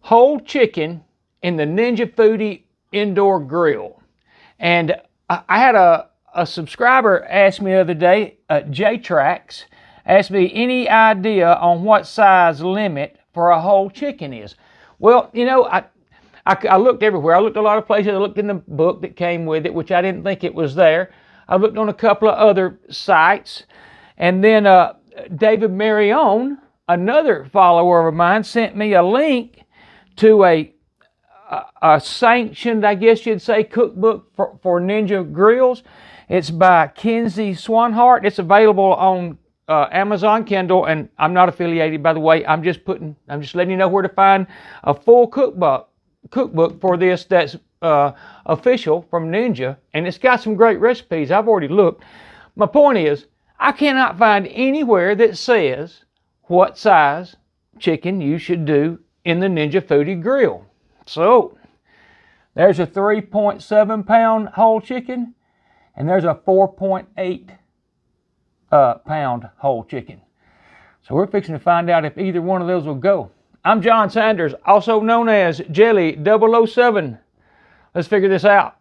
whole chicken in the Ninja Foodi indoor grill. And I had a subscriber ask me the other day, J-Trax, asked me any idea on what size limit for a whole chicken is. Well, you know, I looked everywhere. I looked a lot of places. I looked in the book that came with it, which I didn't think it was there. I looked on a couple of other sites. And then David Marion, another follower of mine, sent me a link to a sanctioned, I guess you'd say, cookbook for Ninja grills. It's by Kinsey Swanhart. It's available on Amazon Kindle, and I'm not affiliated, by the way. I'm just letting you know where to find a full cookbook for this that's official from Ninja, and it's got some great recipes. I've already looked. My point is, I cannot find anywhere that says what size chicken you should do in the Ninja Foodi grill. So there's a 3.7 pound whole chicken, and there's a 4.8 pound whole chicken. So we're fixing to find out if either one of those will go. I'm John Sanders, also known as Jelly 007. Let's figure this out.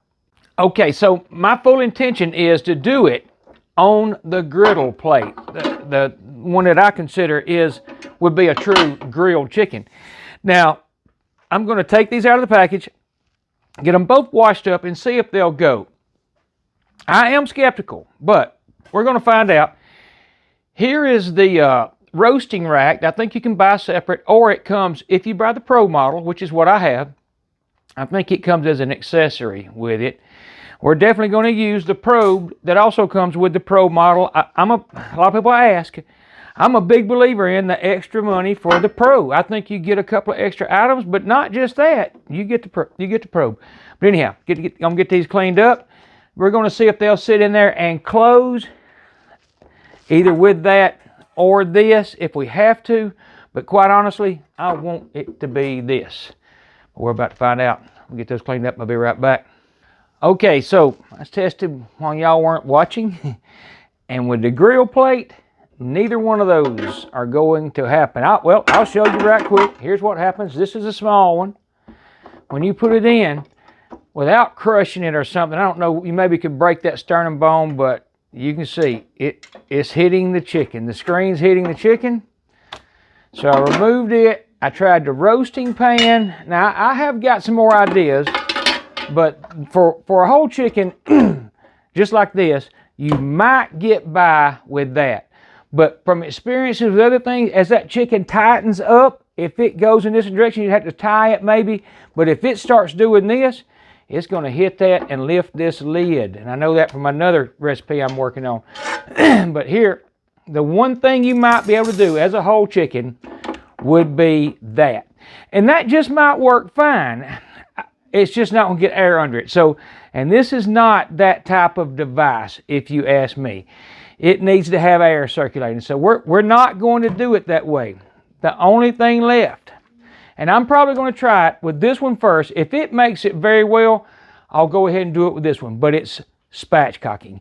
Okay, so my full intention is to do it on the griddle plate. The one that I consider would be a true grilled chicken. Now, I'm going to take these out of the package, get them both washed up, and see if they'll go. I am skeptical, but we're going to find out. Here is the roasting rack. I think you can buy separate, or it comes, if you buy the Pro model, which is what I have, I think it comes as an accessory with it. We're definitely going to use the probe that also comes with the Pro model. A lot of people ask, I'm a big believer in the extra money for the Pro. I think you get a couple of extra items, but not just that. You get the probe. But anyhow, I'm gonna get these cleaned up. We're going to see if they'll sit in there and close, either with that or this if we have to. But quite honestly, I want it to be this. We're about to find out. We'll get those cleaned up. I'll be right back. Okay, so I tested while y'all weren't watching. And with the grill plate, neither one of those are going to happen. Well, I'll show you right quick. Here's what happens. This is a small one. When you put it in, without crushing it or something, I don't know, you maybe could break that sternum bone, but you can see it's hitting the chicken. The screen's hitting the chicken. So I removed it. I tried the roasting pan. Now, I have got some more ideas, but for a whole chicken, just like this, you might get by with that. But from experiences with other things, as that chicken tightens up, if it goes in this direction, you have to tie it maybe. But if it starts doing this, it's going to hit that and lift this lid. And I know that from another recipe I'm working on. But here, the one thing you might be able to do as a whole chicken would be that. And that just might work fine. It's just not going to get air under it. So, and this is not that type of device, if you ask me. It needs to have air circulating. So we're not going to do it that way. The only thing left, and I'm probably going to try it with this one first. If it makes it very well, I'll go ahead and do it with this one. But it's spatchcocking.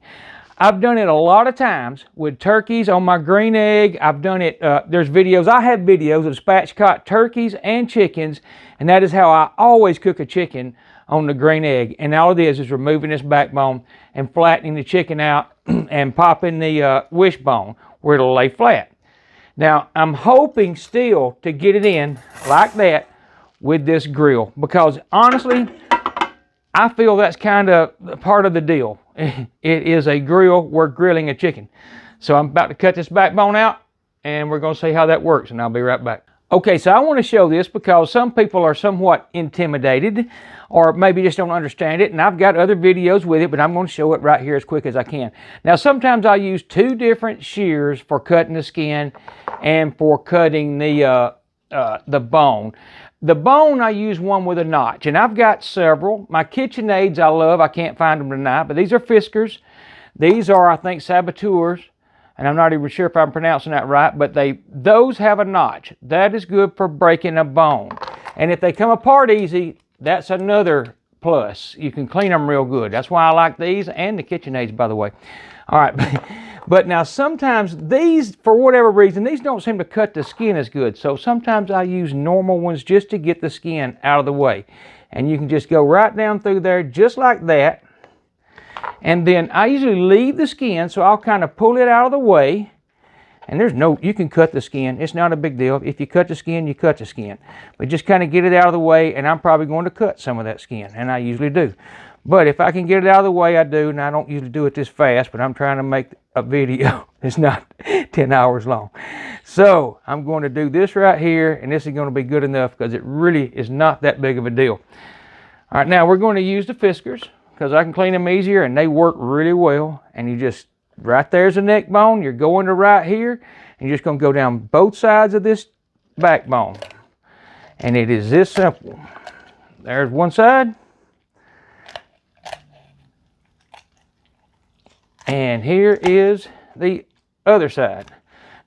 I've done it a lot of times with turkeys on my green egg. I've done it, there's videos. I have videos of spatchcocked turkeys and chickens, and that is how I always cook a chicken on the green egg. And all it is removing this backbone and flattening the chicken out and popping the wishbone where it'll lay flat. Now, I'm hoping still to get it in like that with this grill, because honestly, I feel that's kind of part of the deal. It is a grill. We're grilling a chicken. So I'm about to cut this backbone out, and we're going to see how that works, and I'll be right back. Okay, so I want to show this because some people are somewhat intimidated or maybe just don't understand it, and I've got other videos with it, but I'm going to show it right here as quick as I can. Now, sometimes I use two different shears for cutting the skin and for cutting the bone. The bone, I use one with a notch, and I've got several. My KitchenAids I love. I can't find them tonight, but these are Fiskars. These are, I think, Saboteurs, and I'm not even sure if I'm pronouncing that right, but those have a notch. That is good for breaking a bone. And if they come apart easy, that's another plus. You can clean them real good. That's why I like these and the KitchenAids, by the way. All right, But now sometimes these, for whatever reason, these don't seem to cut the skin as good. So sometimes I use normal ones just to get the skin out of the way. And you can just go right down through there just like that. And then I usually leave the skin, so I'll kind of pull it out of the way. And there's no, you can cut the skin. It's not a big deal. If you cut the skin, you cut the skin. But just kind of get it out of the way, and I'm probably going to cut some of that skin, and I usually do. But if I can get it out of the way, I do, and I don't usually do it this fast, but I'm trying to make a video that's not 10 hours long. So I'm going to do this right here, and this is going to be good enough because it really is not that big of a deal. All right, now we're going to use the Fiskars because I can clean them easier, and they work really well. And you just, right there's the neck bone. You're going to right here, and you're just going to go down both sides of this backbone. And it is this simple. There's one side. And here is the other side.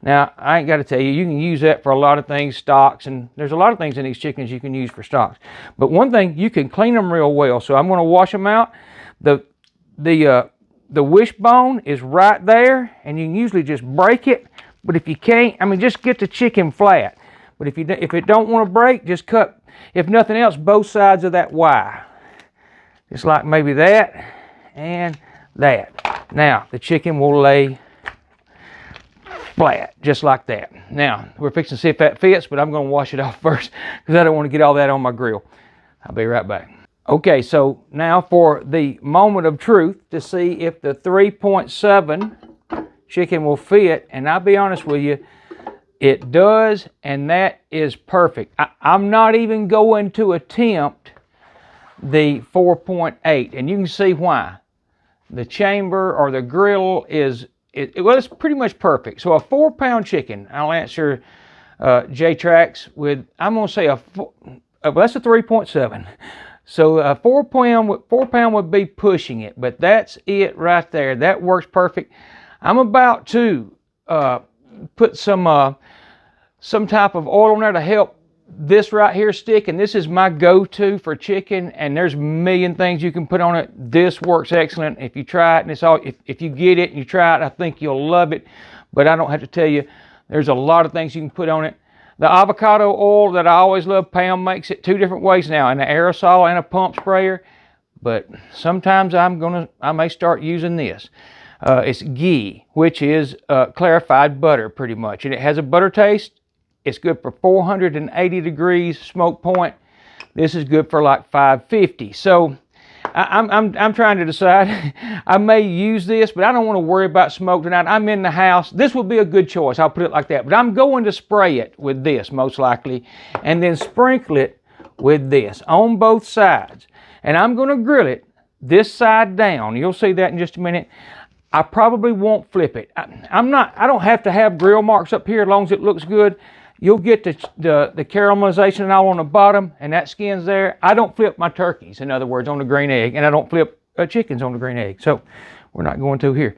Now, I ain't got to tell you, you can use that for a lot of things, stocks, and there's a lot of things in these chickens you can use for stocks. But one thing, you can clean them real well. So I'm going to wash them out. The wishbone is right there, and you can usually just break it. But if you can't, I mean, just get the chicken flat. But if it don't want to break, just cut, if nothing else, both sides of that Y. Just like maybe that and that. Now, the chicken will lay flat, just like that. Now, we're fixing to see if that fits, but I'm going to wash it off first because I don't want to get all that on my grill. I'll be right back. Okay, so now for the moment of truth to see if the 3.7 chicken will fit, and I'll be honest with you, it does, and that is perfect. I'm not even going to attempt the 4.8, and you can see why. The chamber or the grill is, well, it's pretty much perfect. So a 4-pound chicken, I'll answer J-Trax with, I'm going to say well, that's a 3.7. So a 4 pound would be pushing it, but that's it right there. That works perfect. I'm about to put some type of oil on there to help this right here stick, and this is my go-to for chicken, and there's a million things you can put on it. This works excellent. If you try it, and it's all, if you get it and you try it, I think you'll love it. But I don't have to tell you, there's a lot of things you can put on it. The avocado oil that I always love, Pam makes it 2 different ways now, an aerosol and a pump sprayer. But sometimes I may start using this. It's ghee, which is clarified butter pretty much, and it has a butter taste. It's good for 480 degrees smoke point. This is good for like 550. So I'm trying to decide. I may use this, but I don't want to worry about smoke tonight. I'm in the house. This would be a good choice. I'll put it like that. But I'm going to spray it with this most likely, and then sprinkle it with this on both sides. And I'm going to grill it this side down. You'll see that in just a minute. I probably won't flip it. I don't have to have grill marks up here as long as it looks good. You'll get the caramelization and all on the bottom, and that skin's there. I don't flip my turkeys, in other words, on the green egg, and I don't flip chickens on the green egg. So we're not going to here.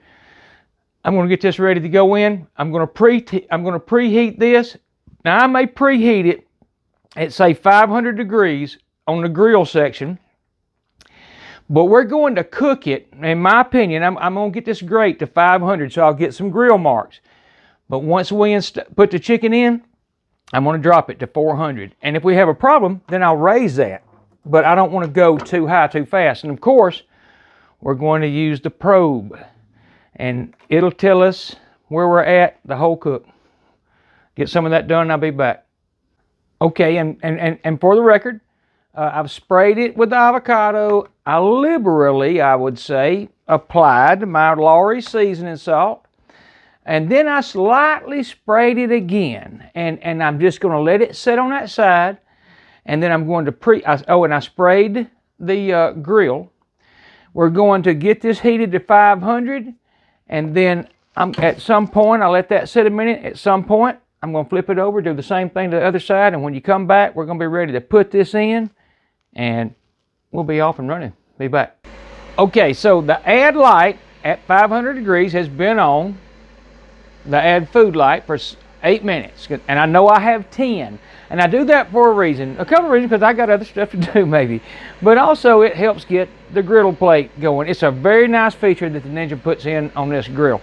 I'm going to get this ready to go in. I'm going to preheat this. Now I may preheat it at say 500 degrees on the grill section, but we're going to cook it. In my opinion, I'm going to get this grate to 500, so I'll get some grill marks. But once we put the chicken in, I'm going to drop it to 400. And if we have a problem, then I'll raise that. But I don't want to go too high too fast. And of course, we're going to use the probe. And it'll tell us where we're at the whole cook. Get some of that done and I'll be back. Okay, and for the record, I've sprayed it with the avocado. I liberally, I would say, applied my Lowry seasoning salt. And then I slightly sprayed it again. And I'm just going to let it sit on that side. And then I'm going to and I sprayed the grill. We're going to get this heated to 500. And then at some point, I'll let that sit a minute. At some point, I'm going to flip it over, do the same thing to the other side. And when you come back, we're going to be ready to put this in. And we'll be off and running. Be back. Okay, so the add light at 500 degrees has been on. The add food light for 8 minutes, and I know I have 10, and I do that for a reason, a couple of reasons, because I got other stuff to do maybe, but also it helps get the griddle plate going. It's a very nice feature that the Ninja puts in on this grill.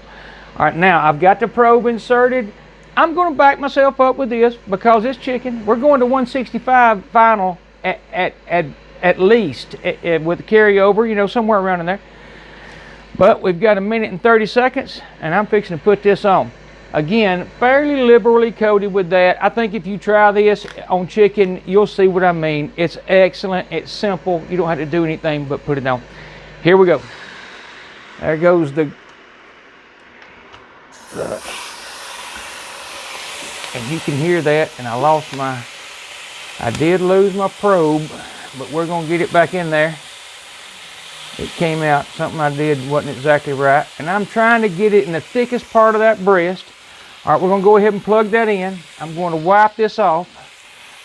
All right, now I've got the probe inserted. I'm going to back myself up with this because it's chicken. We're going to 165 final at least with the carryover, you know, somewhere around in there. But we've got 1 minute and 30 seconds, and I'm fixing to put this on. Again, fairly liberally coated with that. I think if you try this on chicken, you'll see what I mean. It's excellent. It's simple. You don't have to do anything but put it on. Here we go. There goes the and you can hear that, and I did lose my probe, but we're going to get it back in there. It came out, something I did wasn't exactly right, and I'm trying to get it in the thickest part of that breast. All right, we're going to go ahead and plug that in. I'm going to wipe this off.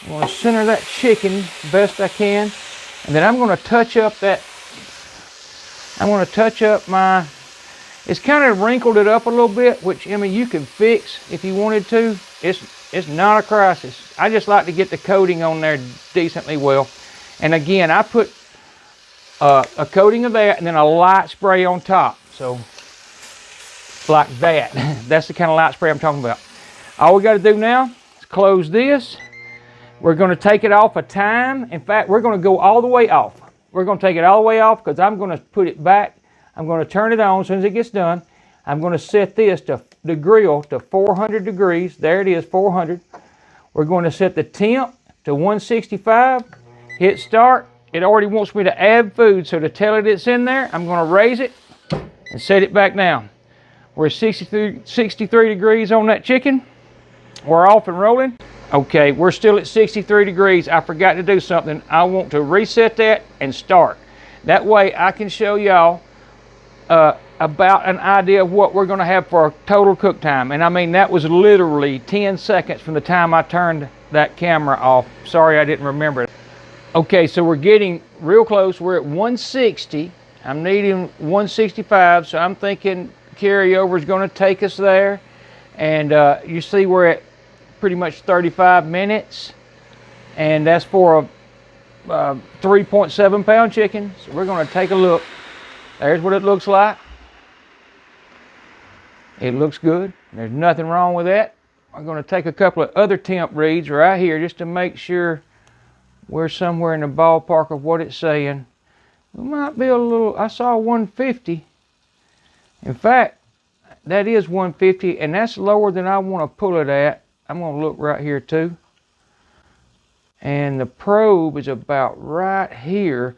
I'm going to center that chicken best I can, and then I'm going to touch up my, it's kind of wrinkled it up a little bit, which, I mean, you can fix if you wanted to. It's not a crisis. I just like to get the coating on there decently well. And again, I put a coating of that and then a light spray on top. So, like that. That's the kind of light spray I'm talking about. All we got to do now is close this. We're going to take it off a time. In fact, we're going to go all the way off. We're going to take it all the way off because I'm going to put it back. I'm going to turn it on as soon as it gets done. I'm going to set this to the grill to 400 degrees. There it is, 400. We're going to set the temp to 165. Hit start. It already wants me to add food, so to tell it it's in there, I'm going to raise it and set it back down. We're 63 degrees on that chicken. We're off and rolling. Okay, we're still at 63 degrees. I forgot to do something. I want to reset that and start. That way I can show y'all about an idea of what we're going to have for total cook time. And I mean, that was literally 10 seconds from the time I turned that camera off. Sorry I didn't remember it. Okay, so we're getting real close. We're at 160. I'm needing 165, so I'm thinking carryover is going to take us there. And you see we're at pretty much 35 minutes. And that's for a 3.7 pound chicken. So we're going to take a look. There's what it looks like. It looks good. There's nothing wrong with that. I'm going to take a couple of other temp reads right here just to make sure we're somewhere in the ballpark of what it's saying. We might be a little, I saw 150. In fact, that is 150, and that's lower than I want to pull it at. I'm going to look right here too. And the probe is about right here.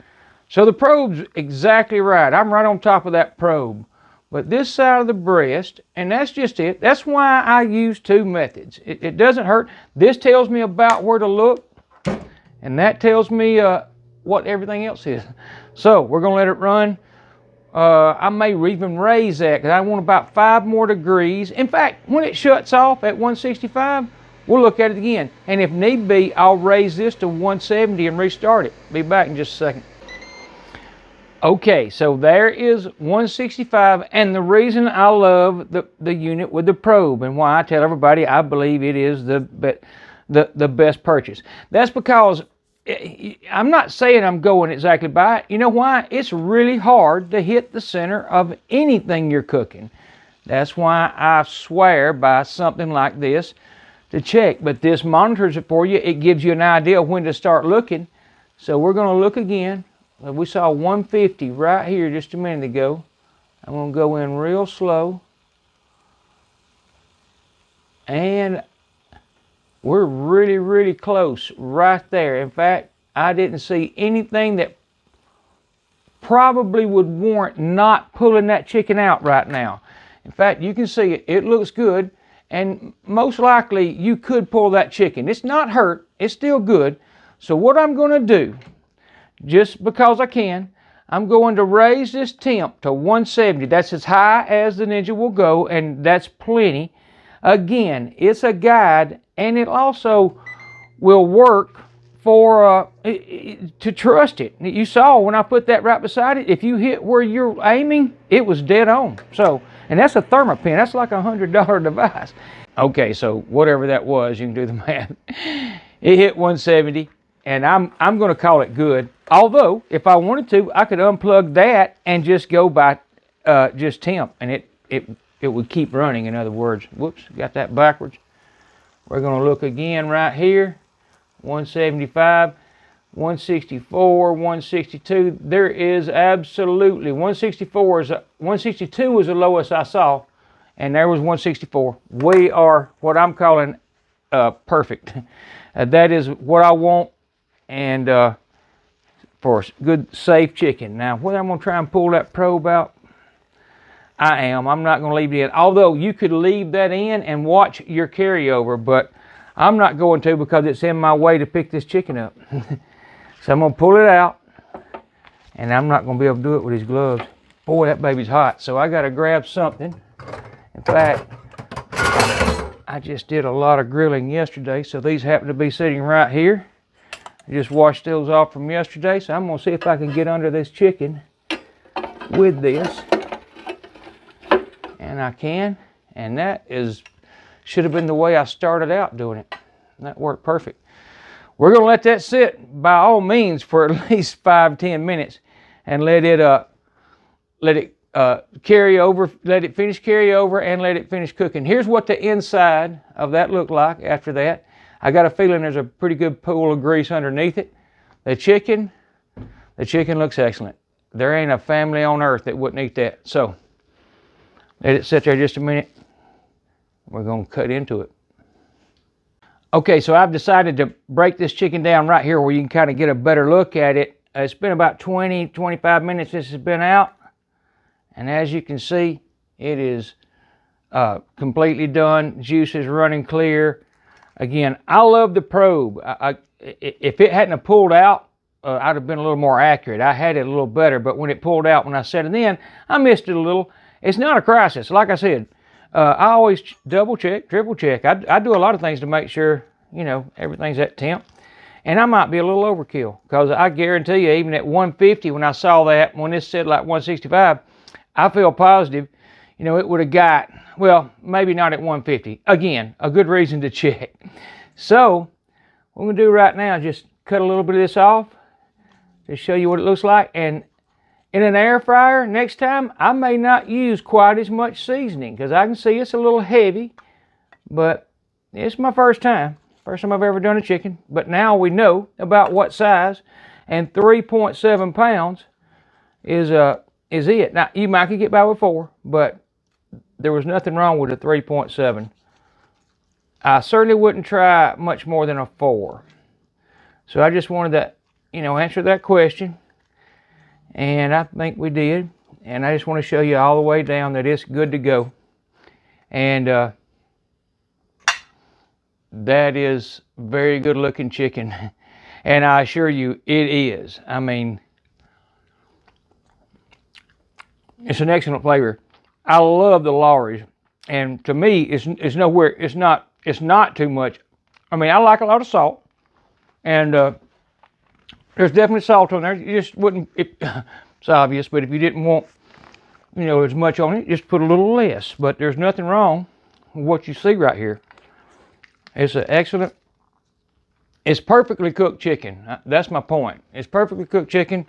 So the probe's exactly right. I'm right on top of that probe. But this side of the breast, and that's just it. That's why I use two methods. It doesn't hurt. This tells me about where to look, and that tells me what everything else is. So we're going to let it run. I may even raise that because I want about 5 more degrees. In fact, when it shuts off at 165, we'll look at it again. And if need be, I'll raise this to 170 and restart it. Be back in just a second. Okay, so there is 165, and the reason I love the unit with the probe and why I tell everybody I believe it is the best purchase. That's because I'm not saying I'm going exactly by it. You know why? It's really hard to hit the center of anything you're cooking. That's why I swear by something like this to check. But this monitors it for you. It gives you an idea when to start looking. So we're going to look again. We saw 150 right here just a minute ago. I'm going to go in real slow. And we're really, really close right there. In fact, I didn't see anything that probably would warrant not pulling that chicken out right now. In fact, you can see it. It looks good. And most likely, you could pull that chicken. It's not hurt. It's still good. So what I'm going to do, just because I can, I'm going to raise this temp to 170. That's as high as the Ninja will go, and that's plenty. Again, it's a guide, and it also will work for to trust it. You saw when I put that right beside it, if you hit where you're aiming, it was dead on. So, and that's a Thermopin. That's like a $100 device. Okay, so whatever that was, you can do the math. It hit 170, and I'm going to call it good. Although, if I wanted to, I could unplug that and just go by just temp, and would keep running, in other words. Whoops, got that backwards. We're going to look again right here. 175, 164, 162. There is absolutely 162 was the lowest I saw, and there was 164. We are what I'm calling perfect. That is what I want, and for good safe chicken. Now, whether I'm going to try and pull that probe out, I am. I'm not going to leave it in. Although you could leave that in and watch your carryover, but I'm not going to because it's in my way to pick this chicken up. So I'm going to pull it out, and I'm not going to be able to do it with these gloves. Boy, that baby's hot. So I got to grab something. In fact, I just did a lot of grilling yesterday, so these happen to be sitting right here. I just washed those off from yesterday, so I'm going to see if I can get under this chicken with this. And I can, and that should have been the way I started out doing it. That worked perfect. We're going to let that sit by all means for at least 5-10 minutes and let it carry over, let it finish carry over, and let it finish cooking. Here's what the inside of that looked like after that. I got a feeling there's a pretty good pool of grease underneath it. The chicken looks excellent. There ain't a family on earth that wouldn't eat that. So let it sit there just a minute. We're going to cut into it. Okay, so I've decided to break this chicken down right here where you can kind of get a better look at it. It's been about 20-25 minutes since it's been out. And as you can see, it is completely done. Juice is running clear. Again, I love the probe. If it hadn't have pulled out, I'd have been a little more accurate. I had it a little better, but when it pulled out, when I set it in, I missed it a little. It's not a crisis. Like I said, I always double check, triple check. I do a lot of things to make sure, you know, everything's at temp. And I might be a little overkill because I guarantee you, even at 150, when I saw that, when this said like 165, I feel positive, you know, it would have got, well, maybe not at 150. Again, a good reason to check. So what I'm going to do right now is just cut a little bit of this off to show you what it looks like. And in an air fryer, next time, I may not use quite as much seasoning because I can see it's a little heavy, but it's my first time. First time I've ever done a chicken, but now we know about what size, and 3.7 pounds is it. Now, you might could get by with 4, but there was nothing wrong with a 3.7. I certainly wouldn't try much more than a 4. So I just wanted to, you know, answer that question. And I think we did. And I just want to show you all the way down that it's good to go. And that is very good looking chicken. And I assure you it is. I mean, it's an excellent flavor. I love the Lawry's. And to me, it's nowhere, it's not too much. I mean, I like a lot of salt. And there's definitely salt on there. You just wouldn't, it's obvious, but if you didn't want, you know, as much on it, just put a little less. But there's nothing wrong with what you see right here. It's an excellent, it's perfectly cooked chicken. That's my point. It's perfectly cooked chicken,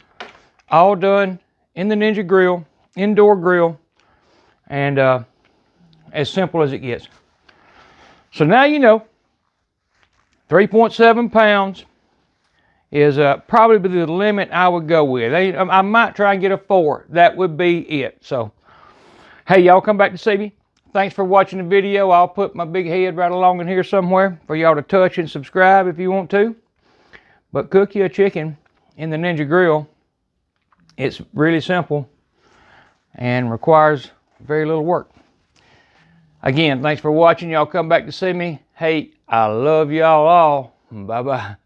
all done in the Ninja grill, indoor grill, and as simple as it gets. So now you know, 3.7 pounds is probably the limit I would go with. I might try and get a 4. That would be it. So, hey, y'all come back to see me. Thanks for watching the video. I'll put my big head right along in here somewhere for y'all to touch and subscribe if you want to. But cook you a chicken in the Ninja grill. It's really simple and requires very little work. Again, thanks for watching. Y'all come back to see me. Hey, I love y'all all. Bye-bye.